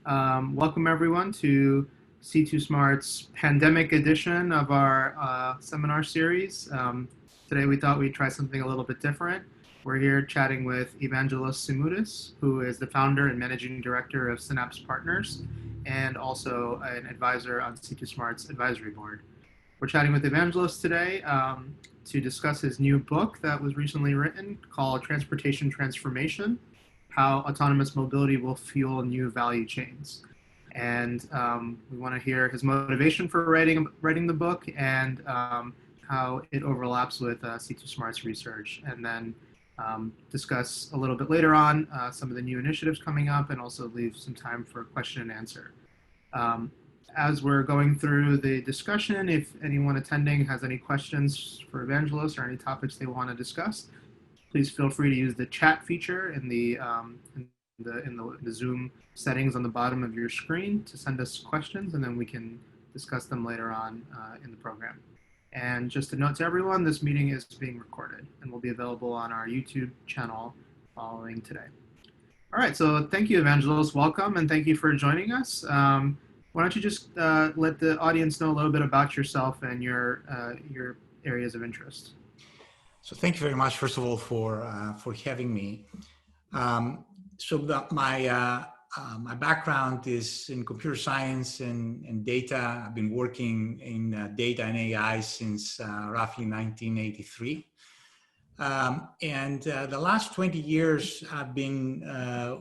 Welcome everyone to C2 Smart's pandemic edition of our seminar series. Today we thought we'd try something a little bit different. We're here chatting with Evangelos Simoudis, who is the founder and managing director of Synapse Partners and also an advisor on C2 Smart's advisory board. We're chatting with Evangelos today to discuss his new book that was recently written called Transportation Transformation: How Autonomous Mobility Will Fuel New Value Chains. And we want to hear his motivation for writing the book and how it overlaps with C2 Smart's research, and then discuss a little bit later on some of the new initiatives coming up, and also leave some time for question and answer. As we're going through the discussion, if anyone attending has any questions for Evangelos or any topics they want to discuss, please feel free to use the chat feature in the Zoom settings on the bottom of your screen to send us questions, and then we can discuss them later on in the program. And just a note to everyone, this meeting is being recorded and will be available on our YouTube channel following today. All right, so thank you, Evangelos. Welcome, and thank you for joining us. Why don't you just let the audience know a little bit about yourself and your areas of interest? So thank you very much, first of all, for having me. My background is in computer science and data. I've been working in data and AI since roughly 1983. The last 20 years, I've been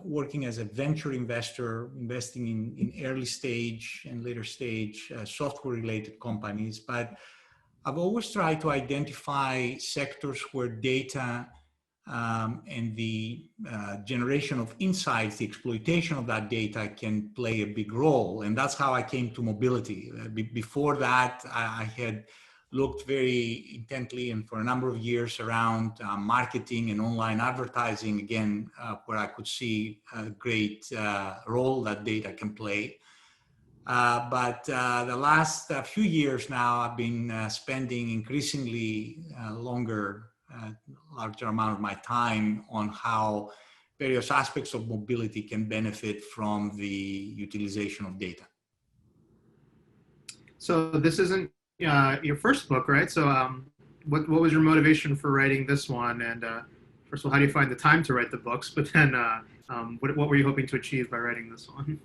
working as a venture investor, investing in early stage and later stage software-related companies. But I've always tried to identify sectors where data and the generation of insights, the exploitation of that data can play a big role. And that's how I came to mobility. Before that, I had looked very intently and for a number of years around marketing and online advertising, again, where I could see a great role that data can play. But the last few years now, I've been spending increasingly larger amount of my time on how various aspects of mobility can benefit from the utilization of data. So this isn't your first book, right? So what was your motivation for writing this one? And first of all, how do you find the time to write the books? But then what were you hoping to achieve by writing this one?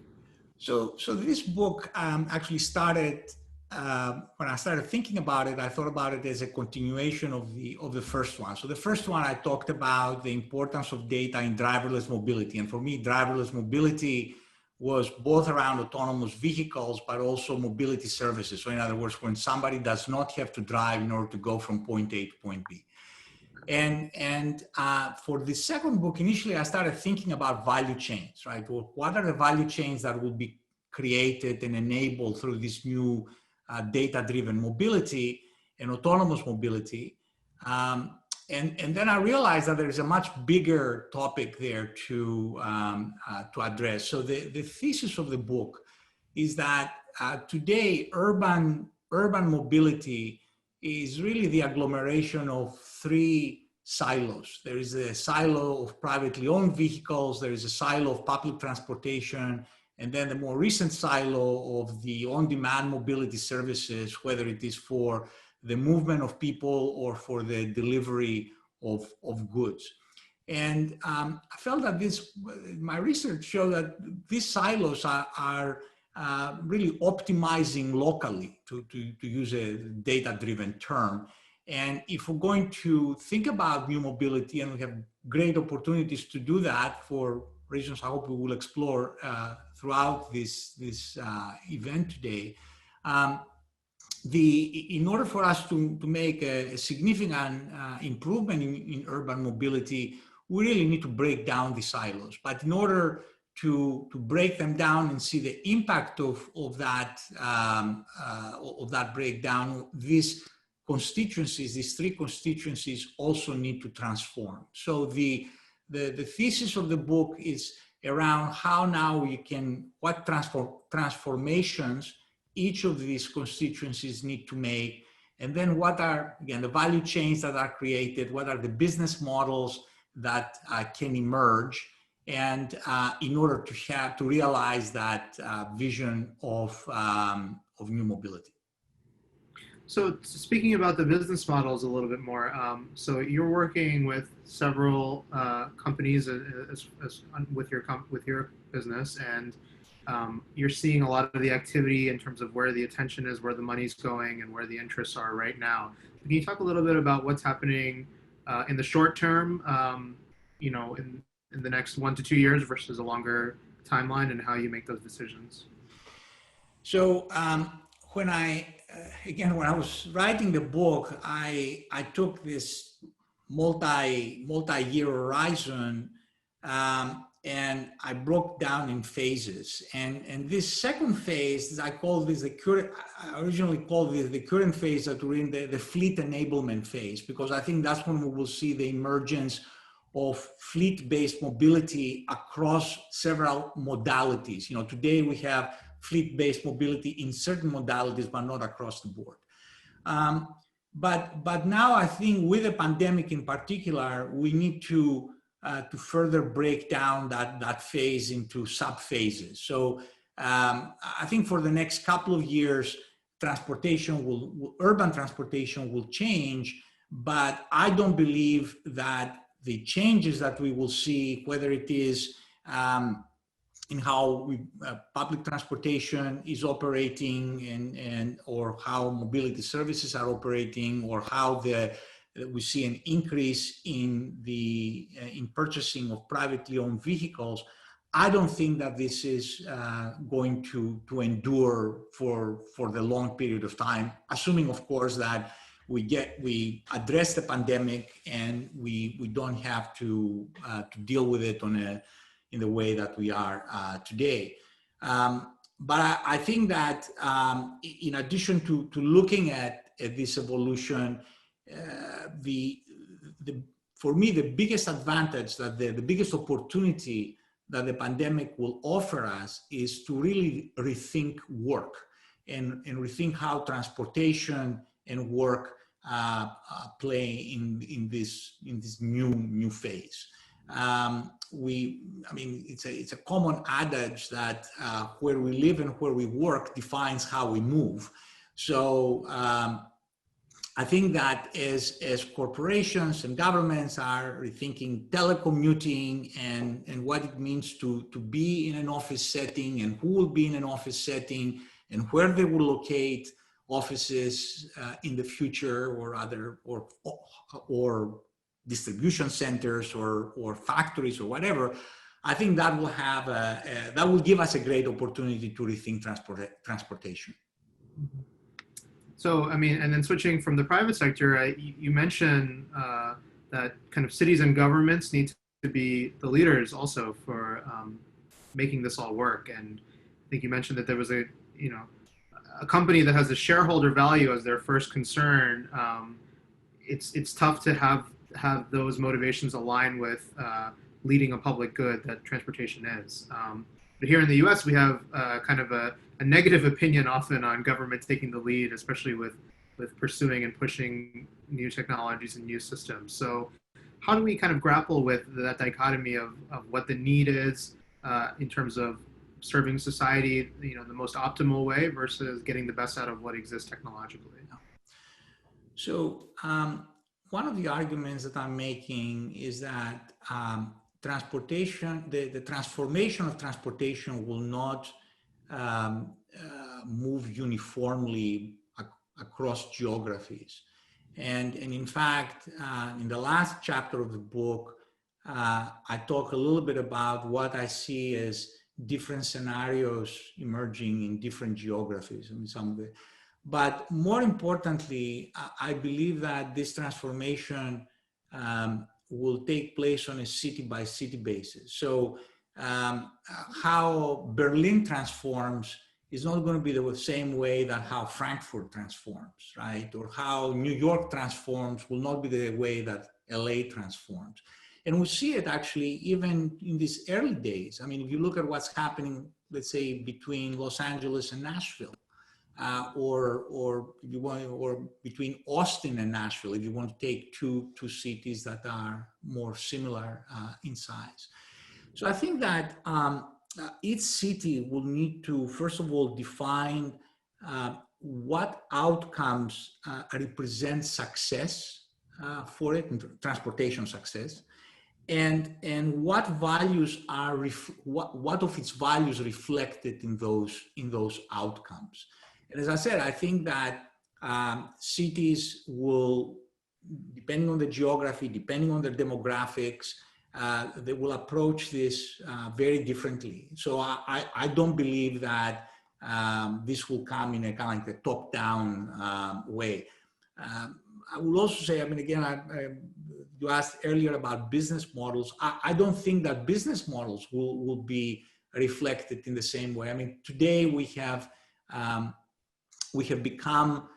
So this book actually started, when I started thinking about it, I thought about it as a continuation of the first one. So the first one, I talked about the importance of data in driverless mobility. And for me, driverless mobility was both around autonomous vehicles, but also mobility services. So in other words, when somebody does not have to drive in order to go from point A to point B. And for the second book, initially I started thinking about value chains, right? Well, what are the value chains that will be created and enabled through this new data-driven mobility and autonomous mobility? And then I realized that there is a much bigger topic there to address. So the thesis of the book is that today urban mobility is really the agglomeration of three silos. There is a silo of privately owned vehicles, there is a silo of public transportation, and then the more recent silo of the on-demand mobility services, whether it is for the movement of people or for the delivery of goods. And I felt that my research showed that these silos are really optimizing locally, to use a data-driven term. And if we're going to think about new mobility, and we have great opportunities to do that for reasons I hope we will explore throughout this event today, in order for us to make a significant improvement in urban mobility, we really need to break down the silos. But in order to break them down and see the impact of that breakdown, these three constituencies also need to transform. So the thesis of the book is around how now what transformations each of these constituencies need to make, and then what are, again, the value chains that are created, what are the business models that can emerge, and in order to realize that vision of new mobility. So speaking about the business models a little bit more, so you're working with several companies with your business, and you're seeing a lot of the activity in terms of where the attention is, where the money's going, and where the interests are right now. Can you talk a little bit about what's happening in the short term, in the next 1 to 2 years versus a longer timeline, and how you make those decisions? So when when I was writing the book, I took this multi-year horizon, and I broke down in phases. And this second phase, I originally called this the current phase, that we're in the fleet enablement phase, because I think that's when we will see the emergence of fleet-based mobility across several modalities. Today we have fleet-based mobility in certain modalities, but not across the board. But now I think with the pandemic in particular, we need to further break down that phase into sub-phases. So I think for the next couple of years, urban transportation will change, but I don't believe that the changes that we will see, whether it is in how public transportation is operating or how mobility services are operating, or how we see an increase in purchasing of privately owned vehicles, I don't think that this is going to endure for the long period of time, assuming, of course, that we address the pandemic and we don't have to deal with it in the way that we are today. But I think that in addition to looking at this evolution, for me, the biggest advantage, the biggest opportunity that the pandemic will offer us is to really rethink work and rethink how transportation and work play in this new phase. It's a common adage that where we live and where we work defines how we move. So I think that as corporations and governments are rethinking telecommuting and what it means to be in an office setting, and who will be in an office setting, and where they will locate offices in the future, or distribution centers or factories or whatever, I think that will give us a great opportunity to rethink transportation. So, and then switching from the private sector, you mentioned that kind of cities and governments need to be the leaders also for making this all work. And I think you mentioned that there was a company that has a shareholder value as their first concern. It's tough to have those motivations align with leading a public good that transportation is. But here in the U.S., we have kind of a negative opinion often on government taking the lead, especially with pursuing and pushing new technologies and new systems. So how do we kind of grapple with that dichotomy of what the need is in terms of serving society, the most optimal way versus getting the best out of what exists technologically? So one of the arguments that I'm making is that transportation, the transformation of transportation will not move uniformly across geographies. And in fact, in the last chapter of the book, I talk a little bit about what I see as different scenarios emerging in different geographies. But more importantly, I believe that this transformation will take place on a city-by-city basis. So how Berlin transforms is not going to be the same way that how Frankfurt transforms, right? Or how New York transforms will not be the way that LA transforms. And we see it actually even in these early days. If you look at what's happening, let's say, between Los Angeles and Nashville, or between Austin and Nashville, if you want to take two cities that are more similar in size. So I think that each city will need to, first of all, define what outcomes represent success for it, transportation success, and what values are what of its values reflected in those outcomes. And as I said, I think that cities will, depending on the geography, depending on their demographics, they will approach this very differently. So I don't believe that this will come in a kind of like a top-down way. I will also say, I mean, again, you asked earlier about business models. I don't think that business models will be reflected in the same way. I mean, today we have become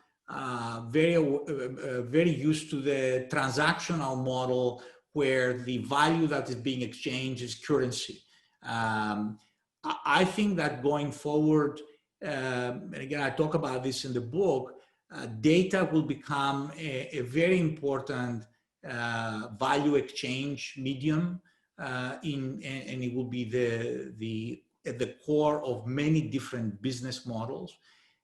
very used to the transactional model where the value that is being exchanged is currency. I think that going forward, and again, I talk about this in the book, data will become a very important value exchange medium, and it will be at the core of many different business models.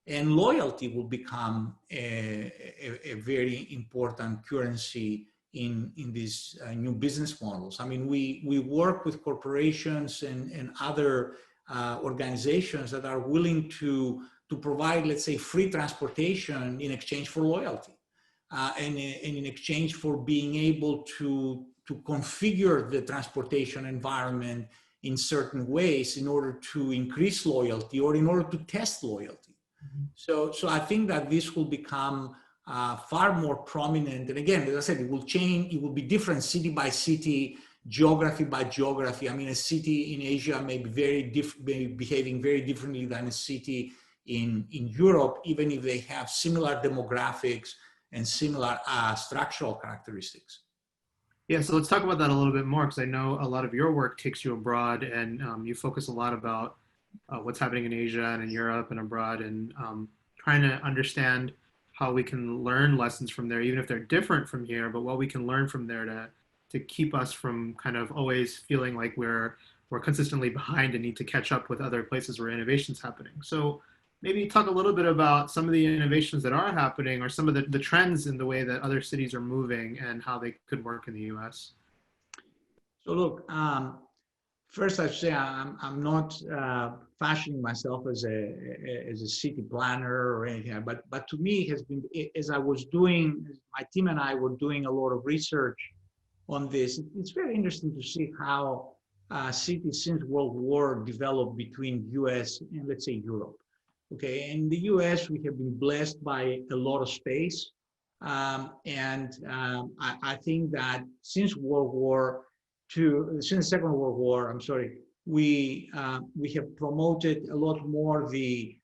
And loyalty will become a very important currency in these new business models. I mean, we work with corporations and other organizations that are willing to provide, let's say, free transportation in exchange for loyalty, and in exchange for being able to configure the transportation environment in certain ways in order to increase loyalty or in order to test loyalty. So I think that this will become far more prominent. And again, as I said, it will change. It will be different city by city, geography by geography. I mean, a city in Asia may be behaving very differently than a city in Europe, even if they have similar demographics and similar structural characteristics. Yeah, so let's talk about that a little bit more, because I know a lot of your work takes you abroad, and you focus a lot about what's happening in Asia and in Europe and abroad, and trying to understand how we can learn lessons from there, even if they're different from here, but what we can learn from there to keep us from kind of always feeling like we're consistently behind and need to catch up with other places where innovation's happening. So maybe talk a little bit about some of the innovations that are happening, or some of the trends in the way that other cities are moving and how they could work in the US. So look, first I should say I'm not fashioning myself as a city planner or anything, but to me it has been, as I was doing, my team and I were doing a lot of research on this. It's very interesting to see how cities since World War developed between US and, let's say, Europe. Okay, in the US we have been blessed by a lot of space, and I think that since since the Second World War, I'm sorry, we have promoted a lot more the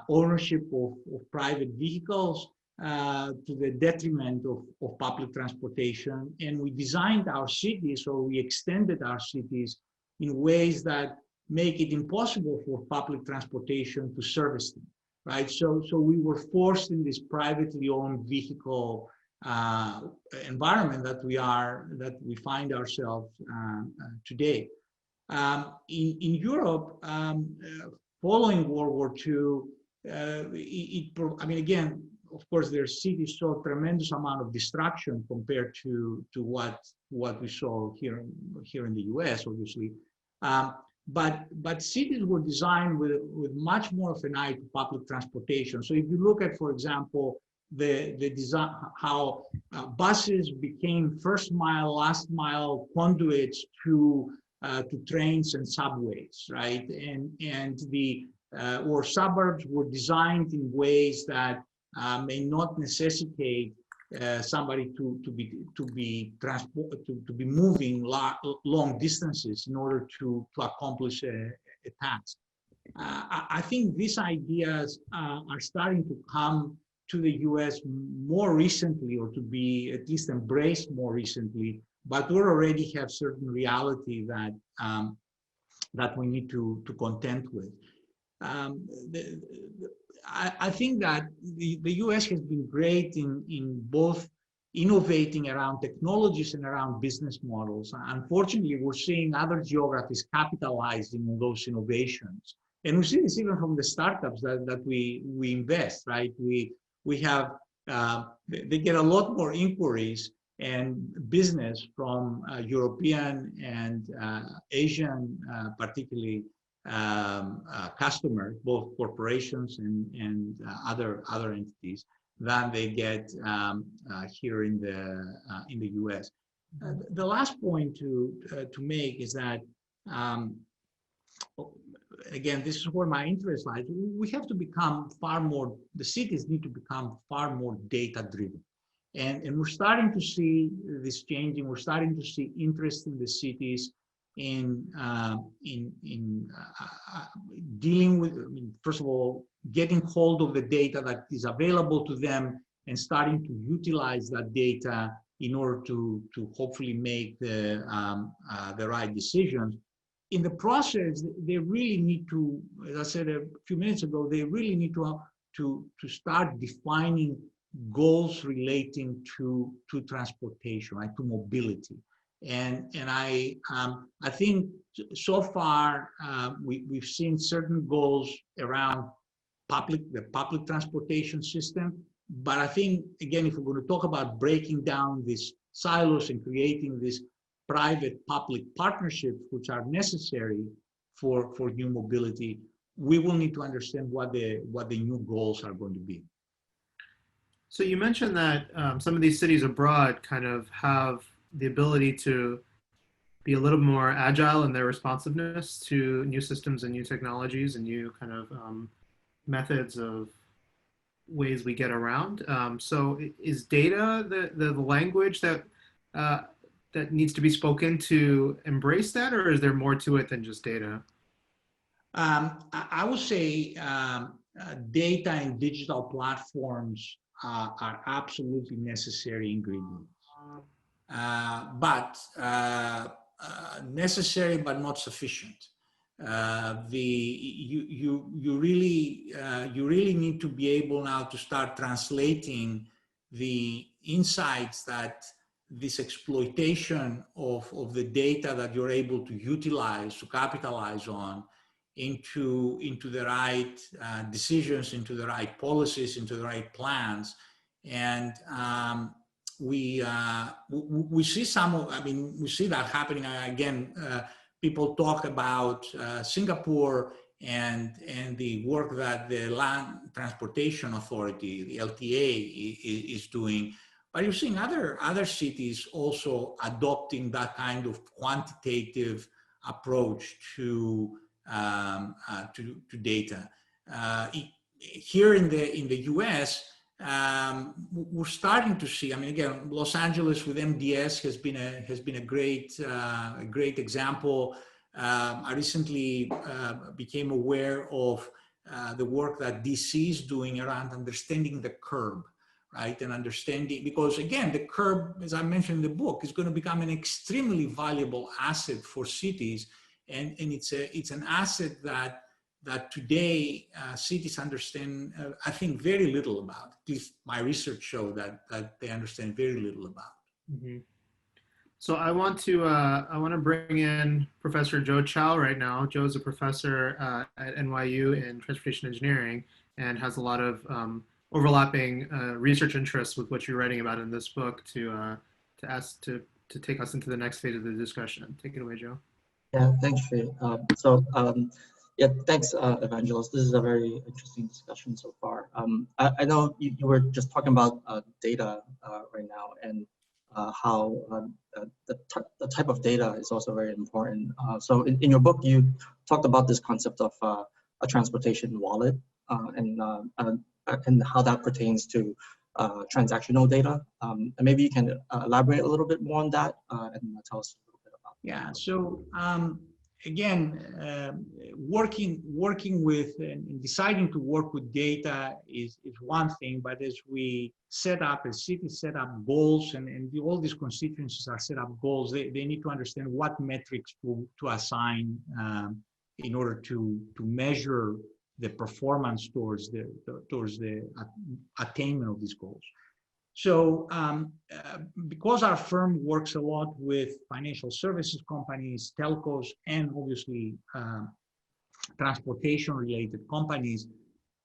ownership of private vehicles to the detriment of public transportation. And we designed our cities, or we extended our cities in ways that make it impossible for public transportation to service them, right? So we were forced in this privately owned vehicle environment that we find ourselves today. In Europe, following World War II, I mean, again, of course, their cities saw a tremendous amount of destruction compared to what we saw here in the US, obviously. But cities were designed with much more of an eye to public transportation. So if you look at, for example, the design, how buses became first mile, last mile conduits to trains and subways, right? And or suburbs were designed in ways that may not necessitate somebody to be moving long distances in order to accomplish a task. I think these ideas are starting to come to the US more recently, or to be at least embraced more recently, but we already have certain reality that that we need to contend with. I think that the US has been great in both innovating around technologies and around business models. Unfortunately, we're seeing other geographies capitalizing on those innovations. And we see this even from the startups that we invest, right? We have, they get a lot more inquiries and business from European and Asian, particularly customers, both corporations and other entities, than they get here in the U.S. The last point to make is that again, this is where my interest lies. We have to become far more. The cities need to become far more data driven, and we're starting to see this changing. We're starting to see interest in the cities in dealing with, I mean, first of all, getting hold of the data that is available to them and starting to utilize that data in order to hopefully make the right decisions. In the process, they really need to, as I said a few minutes ago, they really need to start defining goals relating to transportation, right, to mobility. And I think so far we've seen certain goals around the public transportation system. But I think, again, if we're going to talk about breaking down these silos and creating these private-public partnerships, which are necessary for new mobility, we will need to understand what the new goals are going to be. So you mentioned that some of these cities abroad kind of have the ability to be a little more agile in their responsiveness to new systems and new technologies and new kind of methods of ways we get around. So is data the language that that needs to be spoken to embrace that, or is there more to it than just data? I would say data and digital platforms are absolutely necessary ingredients, but necessary but not sufficient. You really need to be able now to start translating the insights that this exploitation of the data that you're able to utilize, to capitalize on, into the right decisions, into the right policies, into the right plans. And we see some of, I mean, we see that happening again. People talk about Singapore and the work that the Land Transportation Authority, the LTA, is doing. But you're seeing other cities also adopting that kind of quantitative approach to data. Here in the U.S., we're starting to see. I mean, again, Los Angeles with MDS has been a great example. I recently became aware of the work that DC is doing around understanding the curb, right? And understanding, because again, the curb, as I mentioned in the book, is going to become an extremely valuable asset for cities, and it's an asset that today cities understand, I think, very little about. At least my research showed that they understand very little about. Mm-hmm. So I want to bring in Professor Joe Chow right now. Joe is a professor at NYU in transportation engineering and has a lot of overlapping research interests with what you're writing about in this book to take us into the next phase of the discussion. Take it away, Joe. Yeah, thanks, Sri. Yeah, thanks, Evangelos. This is a very interesting discussion so far. I know you were just talking about data right now, and how the type of data is also very important. So in your book, you talked about this concept of a transportation wallet and how that pertains to transactional data. And maybe you can elaborate a little bit more on that and tell us a little bit about that. Yeah, so again, working with and deciding to work with data is one thing, but as we set up, as cities set up goals and all these constituencies are set up goals, they need to understand what metrics to assign in order to measure the performance towards the attainment of these goals. So because our firm works a lot with financial services companies, telcos, and obviously transportation-related companies,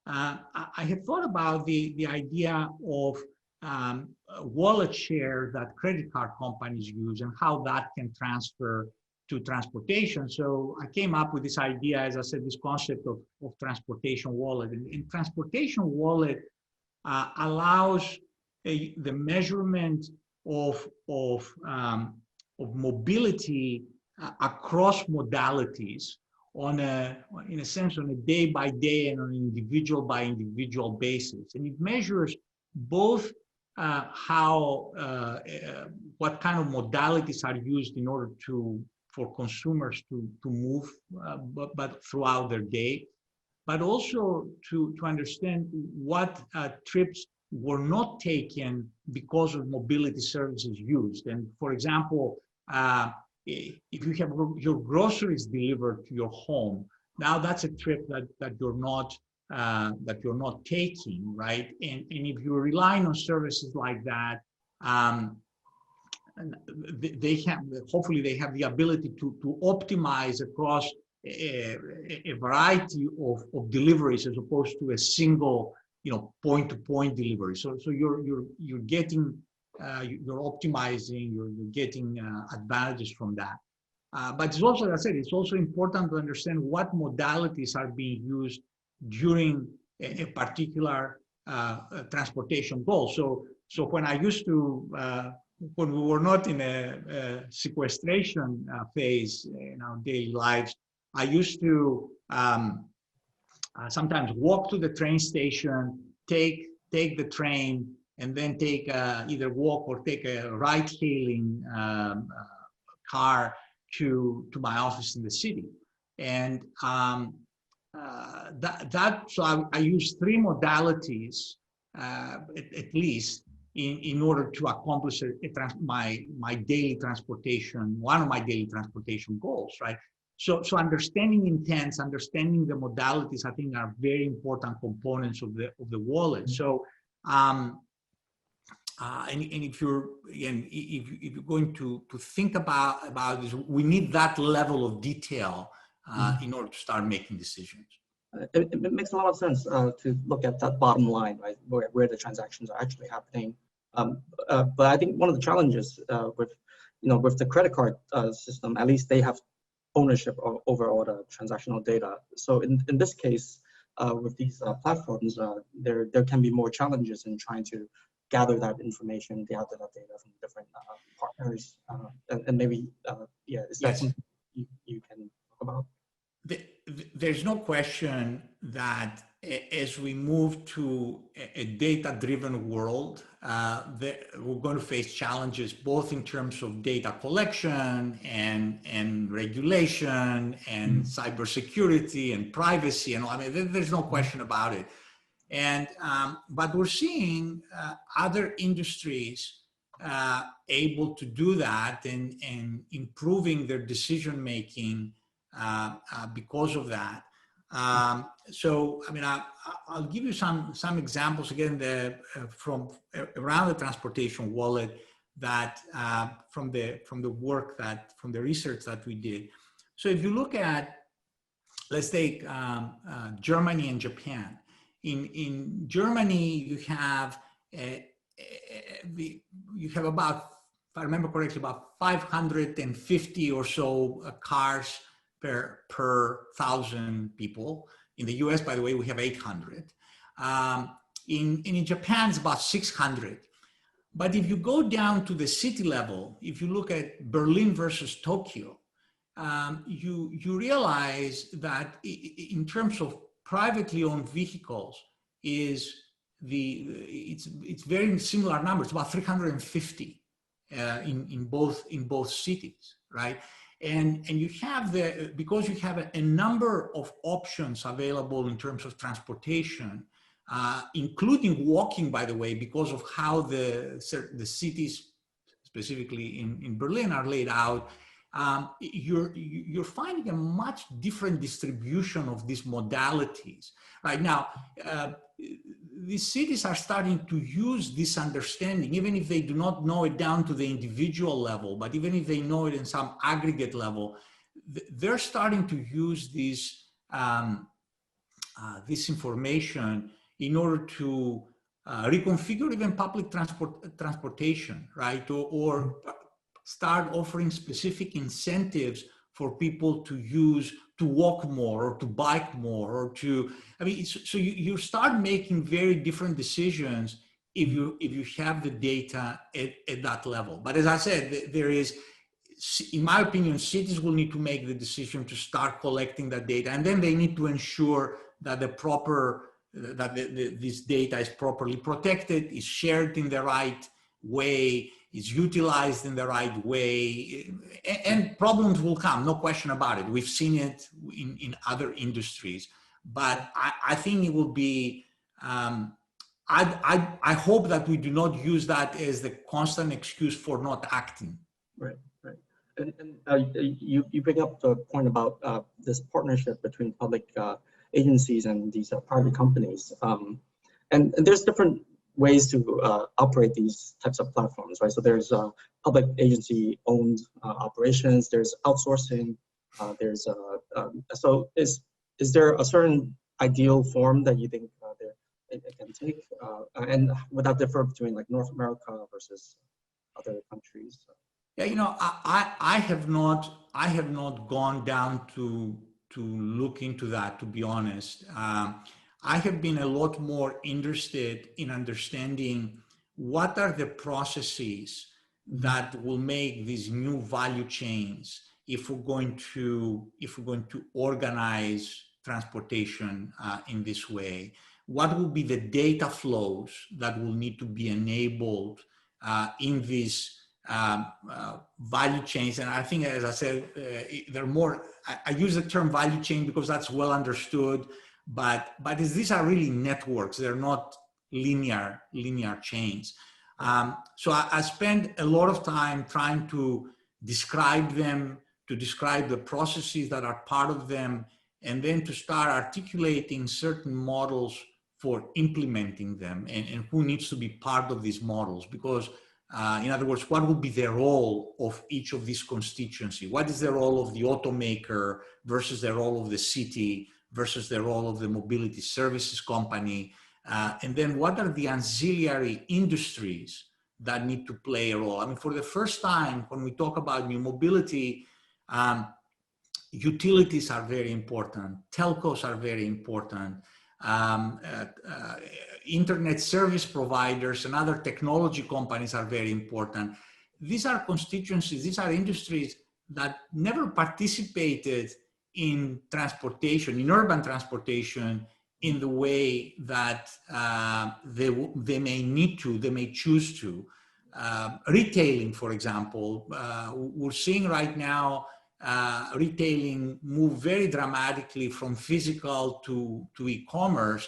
I had thought about the idea of wallet share that credit card companies use and how that can transfer to transportation. So I came up with this idea, as I said, this concept of transportation wallet. And transportation wallet allows the measurement of mobility across modalities on in a sense, on a day by day and on an individual by individual basis. And it measures both what kind of modalities are used in order for consumers to move, but throughout their day, but also to understand what trips were not taken because of mobility services used. And for example, if you have your groceries delivered to your home, now that's a trip that you're not taking, right? And if you're relying on services like that, hopefully they have the ability to optimize across a variety of deliveries as opposed to a single, point-to-point delivery. So you're getting you're optimizing, you're getting advantages from that. But it's also, as I said, it's also important to understand what modalities are being used during a particular transportation goal. So when I used to, when we were not in a sequestration phase in our daily lives, I used to sometimes walk to the train station, take the train, and then take either walk or take a ride-hailing car to my office in the city. And so I use three modalities at least in order to accomplish my daily transportation, one of my daily transportation goals, right? So understanding intents, understanding the modalities, I think are very important components of the wallet. So and if you're going to think about this, we need that level of detail in order to start making decisions. It makes a lot of sense to look at that bottom line, right, where the transactions are actually happening. But I think one of the challenges with the credit card system, at least they have ownership over all the transactional data. So in this case, with these platforms, there can be more challenges in trying to gather that information, gather that data from different partners, and maybe, is that something you can talk about? There's no question that as we move to a data-driven world, we're going to face challenges both in terms of data collection and regulation and cybersecurity and privacy and all. I mean, there's no question about it. And but we're seeing other industries able to do that and improving their decision making because of that. So I mean, I'll give you some examples again from around the transportation wallet that from the work from the research that we did. So if you look at, let's take Germany and Japan. In Germany, you have about, if I remember correctly, about 550 or so cars per 1,000 people. In the US, by the way, we have 800. In Japan, it's about 600. But if you go down to the city level, if you look at Berlin versus Tokyo, you realize that in terms of privately owned vehicles, it's very similar numbers, about 350 in both cities, right? And you have because you have a number of options available in terms of transportation, including walking, by the way, because of how the cities, specifically in Berlin, are laid out. You're finding a much different distribution of these modalities right now. the cities are starting to use this understanding, even if they do not know it down to the individual level, but even if they know it in some aggregate level, they're starting to use this information in order to reconfigure even public transportation, right? Or start offering specific incentives for people to walk more or to bike more or to, I mean, so you start making very different decisions if you have the data at that level. But as I said, there is, in my opinion, cities will need to make the decision to start collecting that data, and then they need to ensure that this data is properly protected, is shared in the right way, is utilized in the right way, and problems will come, no question about it. We've seen it in other industries, but I think it will be, I hope that we do not use that as the constant excuse for not acting. Right, right. And you bring up the point about this partnership between public agencies and these private companies. And there's different ways to operate these types of platforms, right? So there's public agency owned operations, there's outsourcing, so is there a certain ideal form that you think it can take? And would that differ between like North America versus other countries? Yeah, you know, I have not gone down to look into that, to be honest. I have been a lot more interested in understanding what are the processes that will make these new value chains if we're going to organize transportation in this way. What will be the data flows that will need to be enabled in these value chains? And I think, as I said, there are more. I use the term value chain because that's well understood. But these are really networks. They're not linear chains. So I spend a lot of time trying to describe them, to describe the processes that are part of them, and then to start articulating certain models for implementing them and who needs to be part of these models. Because in other words, what will be the role of each of these constituencies? What is the role of the automaker versus the role of the city versus the role of the mobility services company? And then what are the ancillary industries that need to play a role? I mean, for the first time, when we talk about new mobility, utilities are very important, telcos are very important, internet service providers and other technology companies are very important. These are constituencies, these are industries that never participated in transportation, in urban transportation, in the way that they may need to, they may choose to. Retailing, for example, we're seeing right now retailing move very dramatically from physical to e-commerce.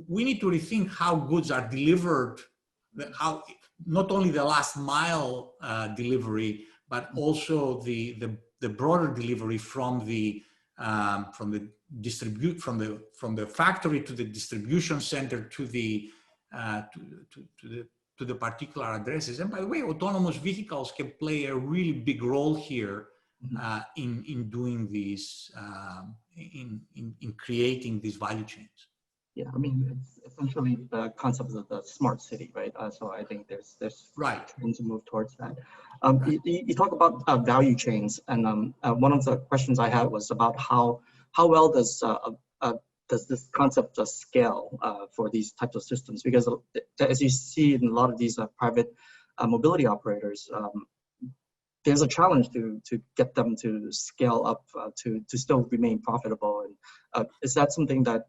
We need to rethink how goods are delivered, how not only the last mile delivery, but also the broader delivery from the factory to the distribution center to the particular addresses. And by the way, autonomous vehicles can play a really big role here in doing these, in creating these value chains. Yeah, I mean, it's essentially the concept of the smart city, right? So I think there's right to move towards that. You talk about value chains, and one of the questions I had was about how well does this concept scale for these types of systems? Because as you see in a lot of these private mobility operators, there's a challenge to get them to scale up to still remain profitable. And is that something that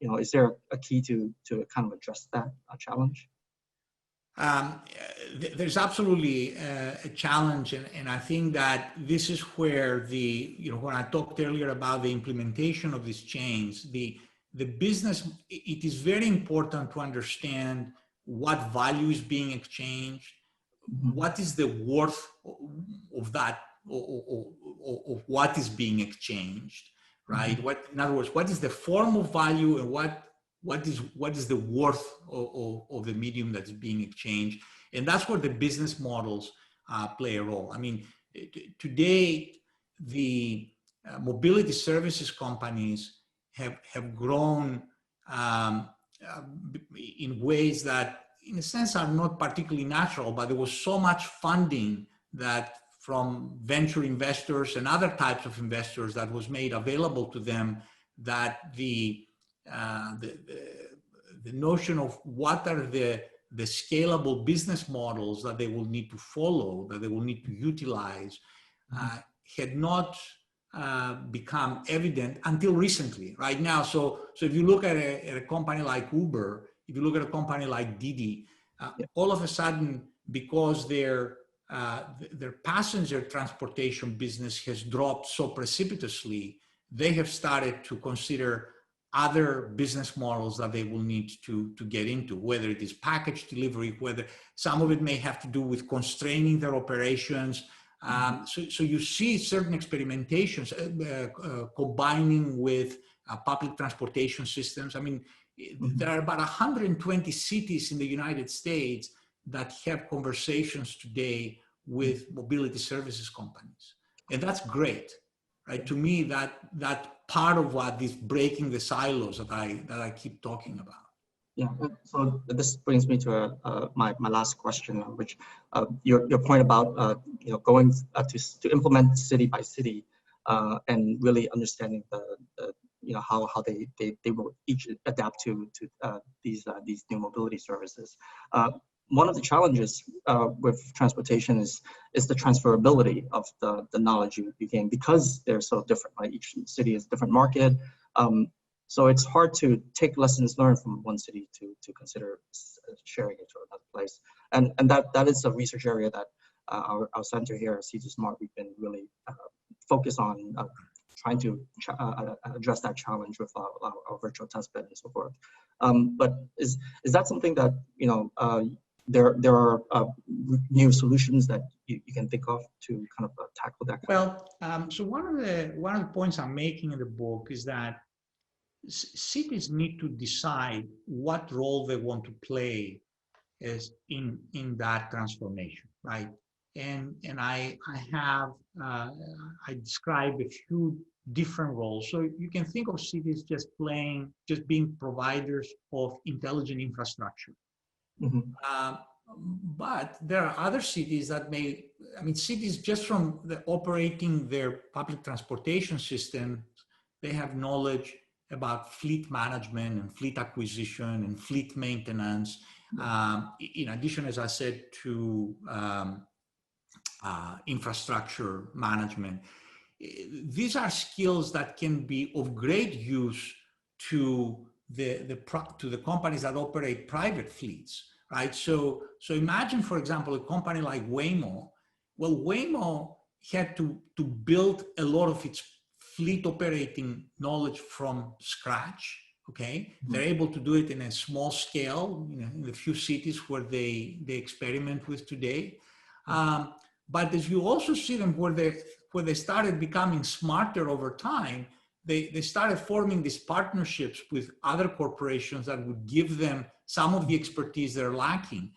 is there a key to kind of address that challenge? There's absolutely a challenge, and I think that this is where when I talked earlier about the implementation of these chains, the business, it is very important to understand what value is being exchanged, what is the worth of that, of what is being exchanged, right? In other words, what is the form of value and what what is the worth of the medium that's being exchanged, and that's where the business models play a role. I mean, today the mobility services companies have grown in ways that, in a sense, are not particularly natural, but there was so much funding that from venture investors and other types of investors that was made available to them, that the notion of what are the scalable business models that they will need to follow, that they will need to utilize, had not become evident until recently, right now. So if you look at a company like Uber, if you look at a company like Didi, all of a sudden, because their passenger transportation business has dropped so precipitously, they have started to consider other business models that they will need to get into, whether it is package delivery, whether some of it may have to do with constraining their operations. So you see certain experimentations combining with public transportation systems. I mean, there are about 120 cities in the United States that have conversations today with mobility services companies. And that's great, right? To me, that part of what is breaking the silos that I keep talking about. Yeah, so this brings me to my last question, which your point about going to implement city by city and really understanding the how they will each adapt to these new mobility services. One of the challenges with transportation is the transferability of the knowledge you gain, because they're so different. Right? Each city is a different market. So it's hard to take lessons learned from one city to consider sharing it to another place. And that is a research area that our center here at C2Smart, we've been really focused on trying to address that challenge with our virtual testbed and so forth. But is that something that, there are new solutions that you can think of to kind of tackle that? Well, so one of the points I'm making in the book is that cities need to decide what role they want to play as in that transformation, right? And I describe a few different roles. So you can think of cities just being providers of intelligent infrastructure. But there are other cities that cities just from operating their public transportation system, they have knowledge about fleet management and fleet acquisition and fleet maintenance. In addition, as I said, to infrastructure management. These are skills that can be of great use to the companies that operate private fleets, right? So imagine, for example, a company like Waymo. Well, Waymo had to build a lot of its fleet operating knowledge from scratch. Okay, they're able to do it in a small scale, in the few cities where they experiment with today. But as you also see them where they started becoming smarter over time, they started forming these partnerships with other corporations that would give them some of the expertise they're lacking.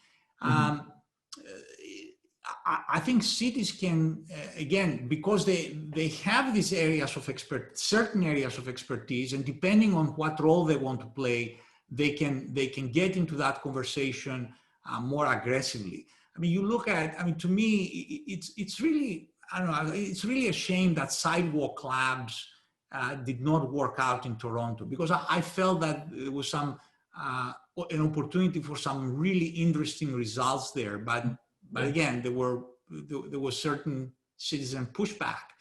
I think cities can, again, because they have these areas of certain areas of expertise, and depending on what role they want to play, they can get into that conversation more aggressively. I mean, you look at, to me, it's really, I don't know, it's really a shame that Sidewalk Labs did not work out in Toronto, because I felt that there was an opportunity for some really interesting results there, but again, there was certain citizen pushback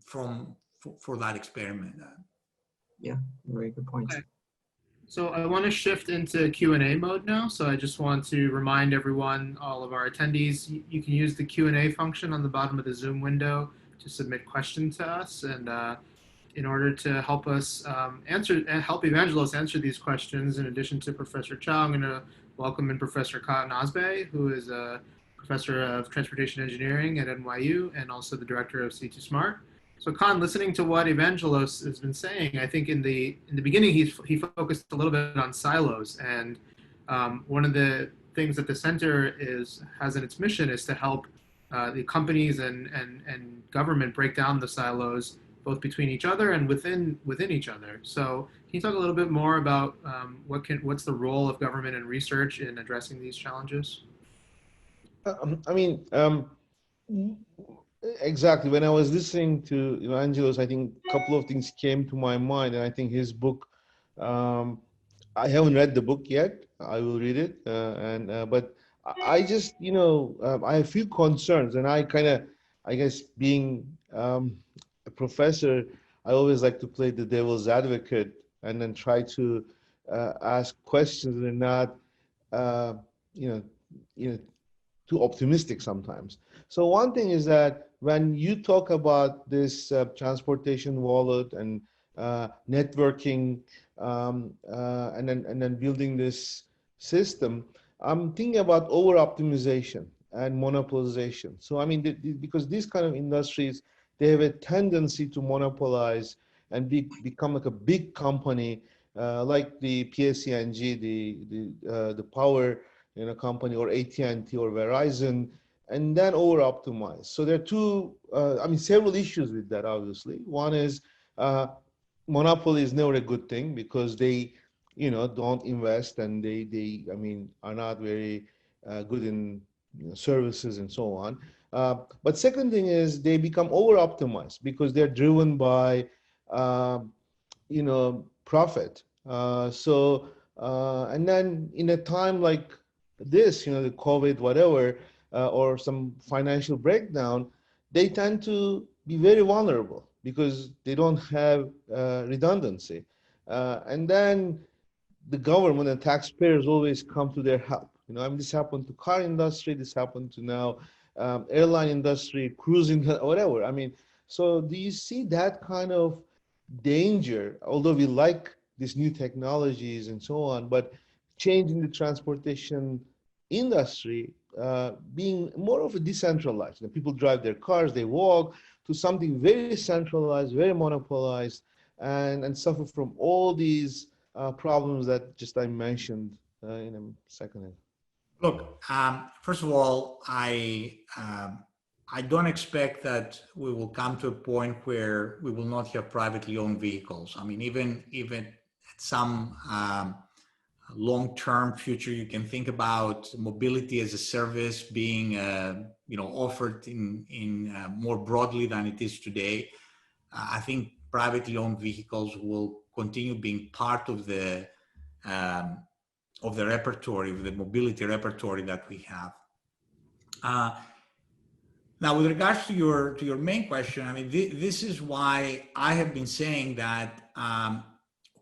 for that experiment. Yeah, very good point. Okay. So I want to shift into Q&A mode now. So I just want to remind everyone, all of our attendees, you can use the Q&A function on the bottom of the Zoom window to submit questions to us. And in order to help us help Evangelos answer these questions, in addition to Professor Chow, I'm going to welcome in Professor Cotton Osbey, who is a professor of transportation engineering at NYU and also the director of C2Smart. So Khan, listening to what Evangelos has been saying, I think in the beginning he focused a little bit on silos, and one of the things that the center has in its mission is to help the companies and government break down the silos both between each other and within each other. So can you talk a little bit more about what's the role of government and research in addressing these challenges? I mean, exactly. When I was listening to Evangelos, I think a couple of things came to my mind, and I think his book. I haven't read the book yet. I will read it, but I just I have few concerns, and I guess being a professor, I always like to play the devil's advocate and then try to ask questions that are not uh, you know you know too optimistic sometimes. So one thing is that when you talk about this transportation wallet and networking, and then building this system, I'm thinking about over optimization and monopolization. So I mean, because these kind of industries, they have a tendency to monopolize and become like a big company, like the PSENG, the power company, or AT&T or Verizon, and then over optimize. So there are two, I mean, several issues with that, obviously. One is monopoly is never a good thing because they, don't invest, and I mean, are not very good in services and so on. But second thing is they become over optimized because they're driven by, profit. And then in a time like this, the COVID, whatever, or some financial breakdown, they tend to be very vulnerable because they don't have redundancy. And then the government and taxpayers always come to their help. I mean, this happened to car industry, this happened to now airline industry, cruising, whatever. I mean, so do you see that kind of danger, although we like these new technologies and so on, but changing the transportation industry being more of a decentralized. People drive their cars, they walk, to something very centralized, very monopolized, and suffer from all these problems that just I mentioned in a second. Look, first of all, I don't expect that we will come to a point where we will not have privately owned vehicles. I mean, even at some long-term future, you can think about mobility as a service being, offered in more broadly than it is today. I think privately owned vehicles will continue being part of the repertoire, of the mobility repertoire that we have. Now, with regards to your main question, I mean, this is why I have been saying that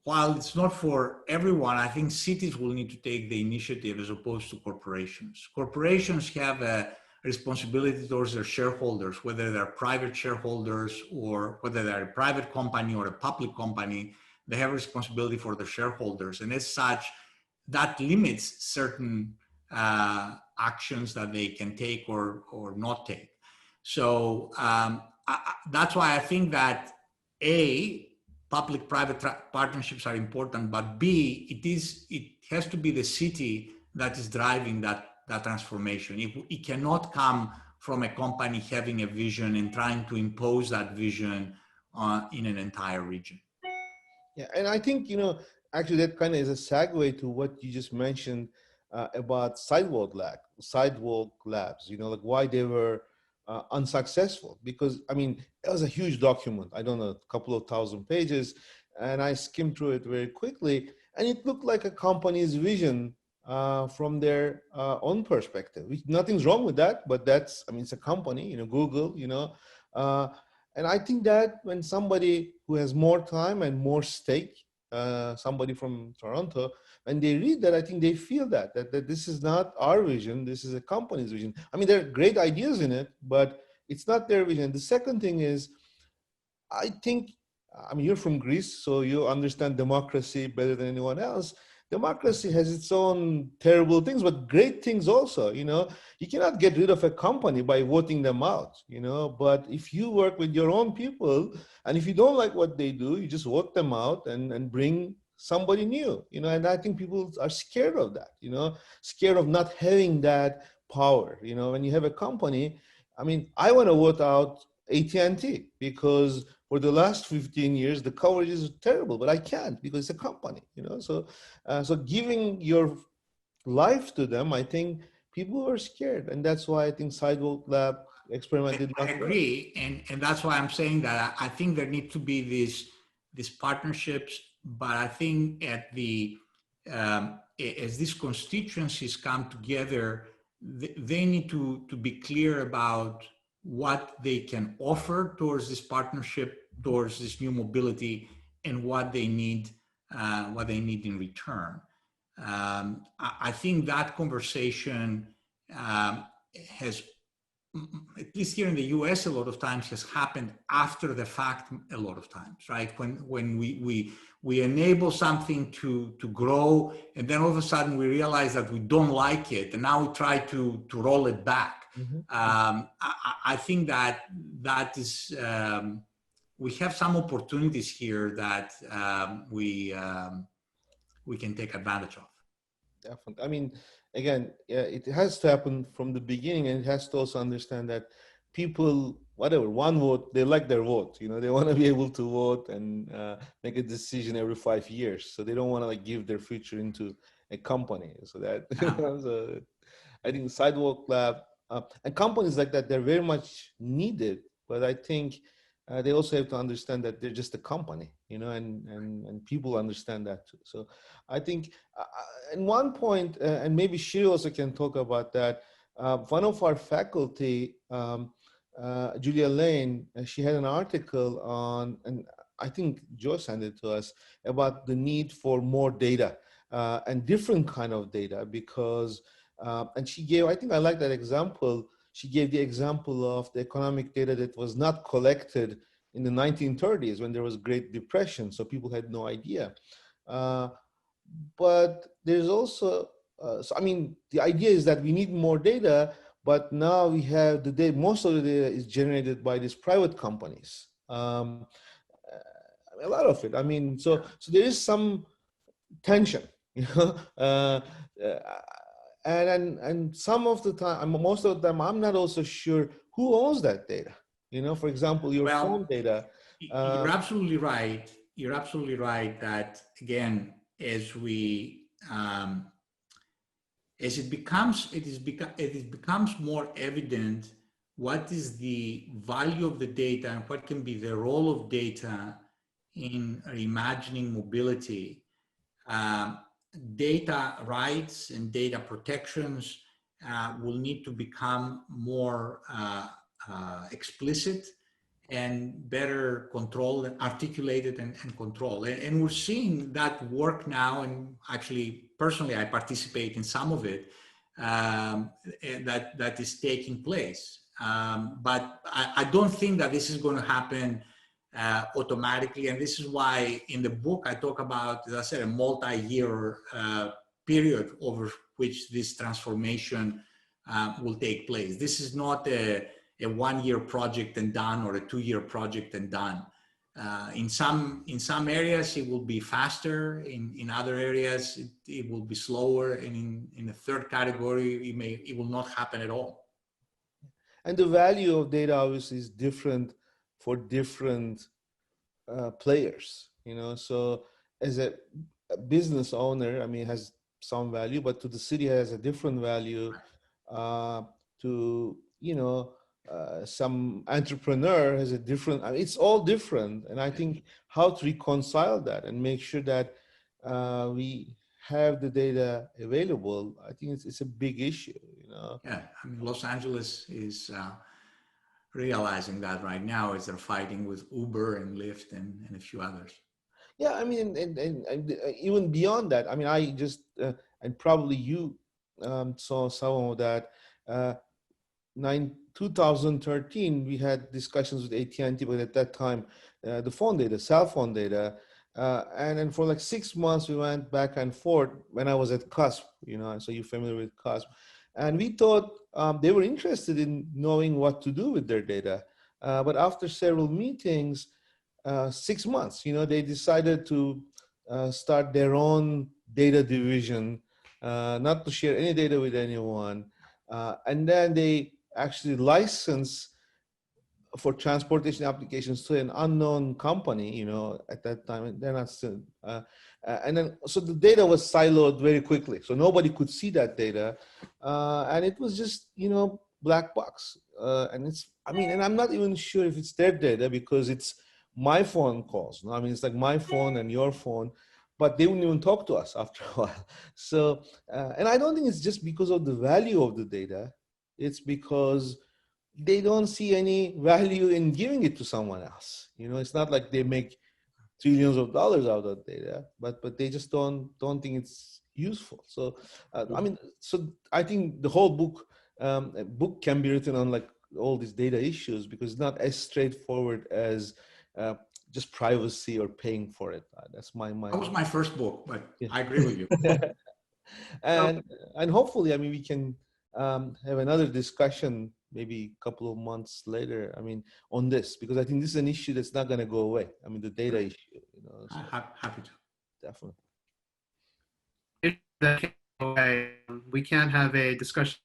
while it's not for everyone, I think cities will need to take the initiative as opposed to corporations. Corporations have a responsibility towards their shareholders, whether they're private shareholders or whether they're a private company or a public company. They have a responsibility for their shareholders, and as such, that limits certain actions that they can take or not take. So that's why I think that A, public-private partnerships are important, but B, it has to be the city that is driving that transformation. It cannot come from a company having a vision and trying to impose that vision in an entire region. Yeah, and I think, actually that kind of is a segue to what you just mentioned about Sidewalk Labs, like why they were unsuccessful. Because, I mean, it was a huge document, I don't know, a couple of thousand pages, and I skimmed through it very quickly, and it looked like a company's vision from their own perspective. Nothing's wrong with that, but that's, I mean, it's a company, Google, and I think that when somebody who has more time and more stake, somebody from Toronto, when they read that, I think they feel that this is not our vision, this is a company's vision. I mean, there are great ideas in it, but it's not their vision. The second thing is, I think, I mean, you're from Greece, so you understand democracy better than anyone else. democracy has its own terrible things, but great things also. You cannot get rid of a company by voting them out. But if you work with your own people, and if you don't like what they do, you just vote them out and bring somebody new. And I think people are scared of that. Scared of not having that power. When you have a company, I mean, I want to vote out AT&T because for the last 15 years the coverage is terrible, but I can't because it's a company. So giving your life to them, I think people are scared, and that's why I think Sidewalk Lab experimented. I agree, and that's why I'm saying that I think there need to be these partnerships, but I think as these constituencies come together, they need to be clear about what they can offer towards this partnership, towards this new mobility, and what they need in return. I think that conversation has, at least here in the US, a lot of times has happened after the fact. A lot of times, right? When we enable something to grow, and then all of a sudden we realize that we don't like it, and now we try to roll it back. I think that is we have some opportunities here that we can take advantage of. Definitely. I mean, again, it has to happen from the beginning, and it has to also understand that people, whatever, one vote, they like their vote. They want to be able to vote and make a decision every 5 years. So they don't want to give their future into a company. So that, so I think Sidewalk Lab and companies like that, they're very much needed. But I think they also have to understand that they're just a company, and people understand that too. So I think in one point, and maybe she also can talk about that, one of our faculty, Julia Lane, she had an article on, and I think Joe sent it to us, about the need for more data and different kind of data, because, and she gave, I think I like that example. She gave the example of the economic data that was not collected in the 1930s when there was Great Depression, so people had no idea. But there's also, so I mean, the idea is that we need more data, but now we have the data, most of the data is generated by these private companies. A lot of it. I mean, so there is some tension, and some of the time, most of the time, I'm not also sure who owns that data. For example, your phone data. You're absolutely right. You're absolutely right that, again, as it becomes more evident what is the value of the data and what can be the role of data in reimagining mobility. Data rights and data protections will need to become more explicit and better controlled and articulated and controlled. And we're seeing that work now, and actually, personally, I participate in some of it that is taking place. But I don't think that this is going to happen automatically, and this is why in the book I talk about, as I said, a multi-year period over which this transformation will take place. This is not a 1-year project and done, or a 2-year project and done. In some areas it will be faster. In other areas it will be slower, and in the third category it will not happen at all. And the value of data obviously is different for different players. So as a business owner, I mean, it has some value, but to the city it has a different value. To some entrepreneur has a different, I mean, it's all different. And I think how to reconcile that and make sure that we have the data available, I think it's a big issue, Yeah, I mean, Los Angeles is realizing that right now as they're fighting with Uber and Lyft and a few others. Yeah, I mean, and even beyond that, I mean, I just, and probably you saw some of that, 2013, we had discussions with AT&T, but at that time, the phone data, cell phone data, And then for like 6 months, we went back and forth when I was at CUSP, so you're familiar with CUSP. And we thought they were interested in knowing what to do with their data. But after several meetings, 6 months, they decided to start their own data division, not to share any data with anyone. And then they actually license for transportation applications to an unknown company, at that time. They're not still. And then, so the data was siloed very quickly. So nobody could see that data. And it was just, black box. And and I'm not even sure if it's their data because it's my phone calls. It's like my phone and your phone, but they wouldn't even talk to us after a while. So, and I don't think it's just because of the value of the data. It's because they don't see any value in giving it to someone else. It's not like they make trillions of dollars out of data, but they just don't think it's useful. So, so I think the whole book can be written on like all these data issues because it's not as straightforward as just privacy or paying for it. That's my mind. That was my first book, but yeah. I agree with you. and hopefully, we can have another discussion maybe a couple of months later, on this, because I think this is an issue that's not going to go away. The data issue, so Happy to. definitely. That can't go away. We can't have a discussion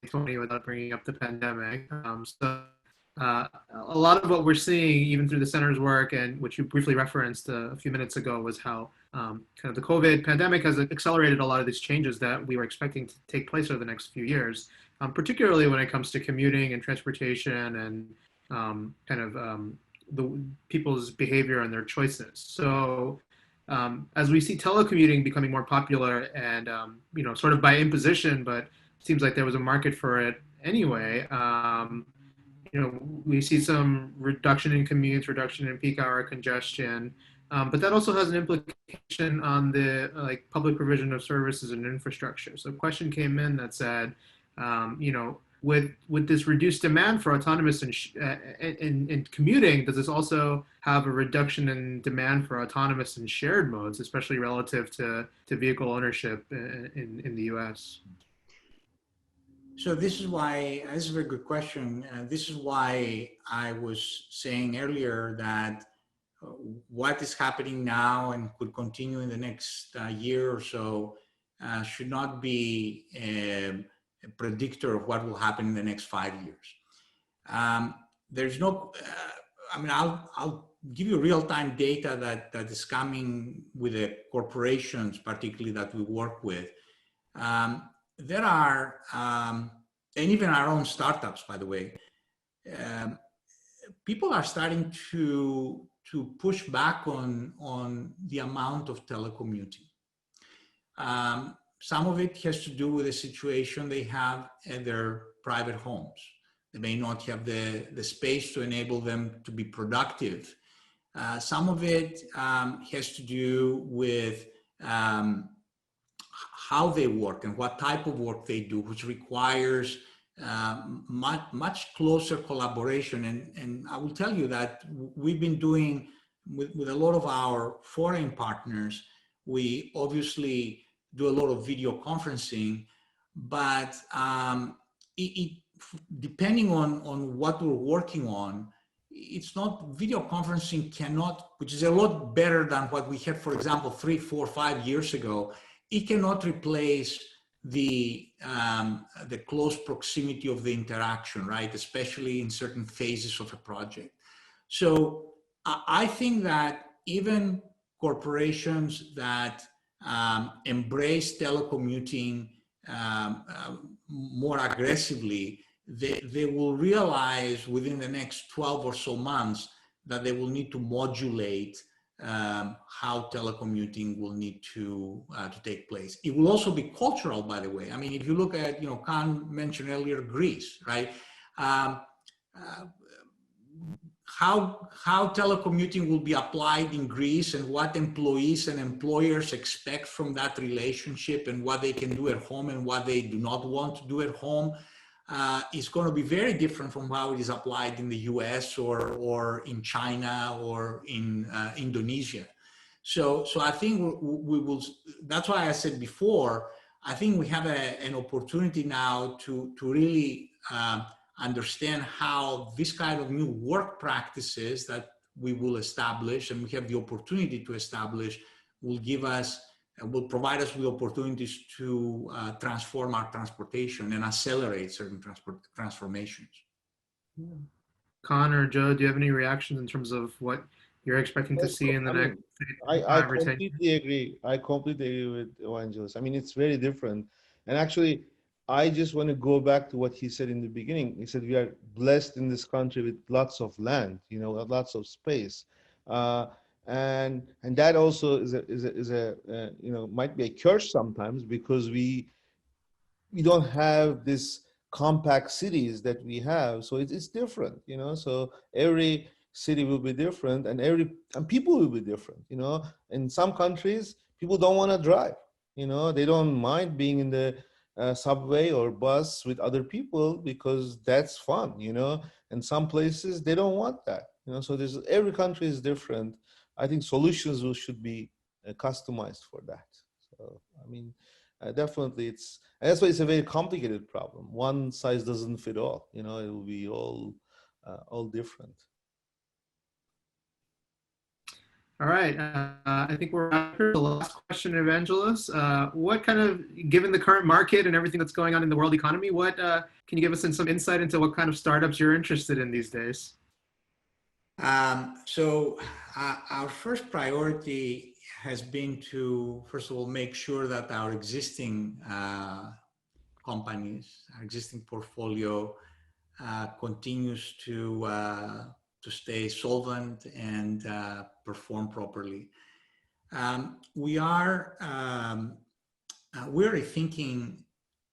without bringing up the pandemic. A lot of what we're seeing, even through the center's work, and which you briefly referenced a few minutes ago, was how kind of the COVID pandemic has accelerated a lot of these changes that we were expecting to take place over the next few years, particularly when it comes to commuting and transportation and the people's behavior and their choices. So as we see telecommuting becoming more popular and, sort of by imposition, but it seems like there was a market for it anyway, we see some reduction in commutes, reduction in peak hour congestion, but that also has an implication on the public provision of services and infrastructure. So a question came in that said, with this reduced demand for autonomous and commuting, does this also have a reduction in demand for autonomous and shared modes, especially relative to vehicle ownership in the US? So this is a very good question. This is why I was saying earlier that what is happening now and could continue in the next year or so should not be a predictor of what will happen in the next 5 years. There's no, I'll give you real-time data that is coming with the corporations, particularly that we work with. There are, and even our own startups, by the way, people are starting to push back on the amount of telecommuting. Some of it has to do with the situation they have in their private homes. They may not have the space to enable them to be productive. Some of it has to do with how they work and what type of work they do, which requires much closer collaboration. And I will tell you that we've been doing with a lot of our foreign partners, we obviously do a lot of video conferencing, but depending on what we're working on, it's not, video conferencing cannot, which is a lot better than what we had, for example, 3, 4, 5 years ago. It cannot replace the close proximity of the interaction, right? Especially in certain phases of a project. So I think that even corporations that embrace telecommuting more aggressively, they will realize within the next 12 or so months that they will need to modulate how telecommuting will need to take place. It will also be cultural, by the way. I mean, if you look at, Khan mentioned earlier Greece, right? How telecommuting will be applied in Greece and what employees and employers expect from that relationship and what they can do at home and what they do not want to do at home is going to be very different from how it is applied in the US or in China or in Indonesia. So I think we will, that's why I said before, I think we have an opportunity now to really understand how this kind of new work practices that we will establish, and we have the opportunity to establish, will give us, will provide us with opportunities to transform our transportation and accelerate certain transformations. Yeah. Con or Joe, do you have any reactions in terms of what you're expecting to see in the next I 5 or 10 years? completely agree. I completely agree with Evangelos. I mean, it's very different. And actually, I just want to go back to what he said in the beginning. He said we are blessed in this country with lots of land, you know, lots of space, and that also is a you know, might be a curse sometimes, because we don't have this compact cities that we have, so it's different, you know. So every city will be different, and people will be different, you know. In some countries people don't want to drive, you know, they don't mind being in the subway or bus with other people because that's fun, you know. And some places they don't want that, you know. So there's, every country is different. I think solutions should be customized for that. So I mean, definitely it's, and that's why it's a very complicated problem. One size doesn't fit all, you know. It will be all different. All right. I think we're after the last question, Evangelos. What kind of, given the current market and everything that's going on in the world economy, what can you give us some insight into what kind of startups you're interested in these days? So our first priority has been to, first of all, make sure that our existing companies, our existing portfolio continues to stay solvent and perform properly. We're rethinking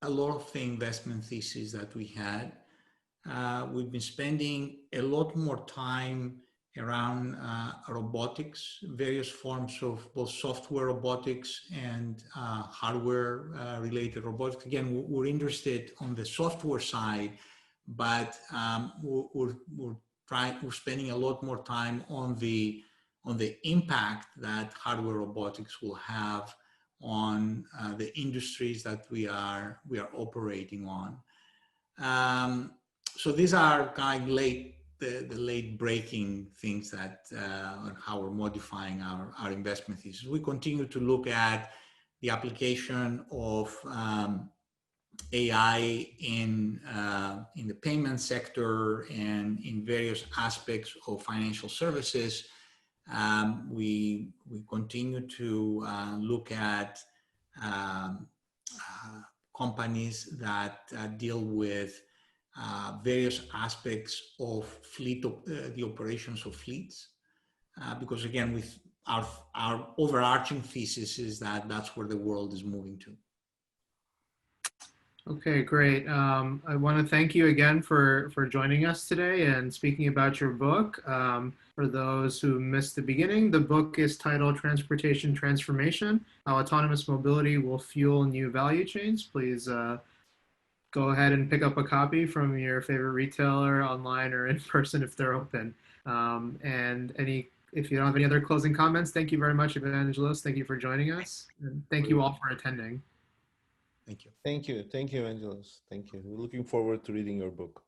a lot of the investment theses that we had. We've been spending a lot more time around robotics, various forms of both software robotics and hardware related robotics. Again, we're interested on the software side, but we're spending a lot more time on the impact that hardware robotics will have on the industries that we are operating on. So these are kind of the late breaking things that on how we're modifying our investment thesis. We continue to look at the application of AI in the payment sector and in various aspects of financial services. We continue to look at companies that deal with various aspects of the operations of fleets, because again, with our overarching thesis is that that's where the world is moving to. Okay, great. I want to thank you again for joining us today and speaking about your book. For those who missed the beginning, the book is titled Transportation Transformation: How Autonomous Mobility Will Fuel New Value Chains. Please go ahead and pick up a copy from your favorite retailer, online or in person if they're open. And if you don't have any other closing comments, thank you very much, Evangelos. Thank you for joining us. And thank you all for attending. Thank you. Thank you, Evangelos. Thank you. We're looking forward to reading your book.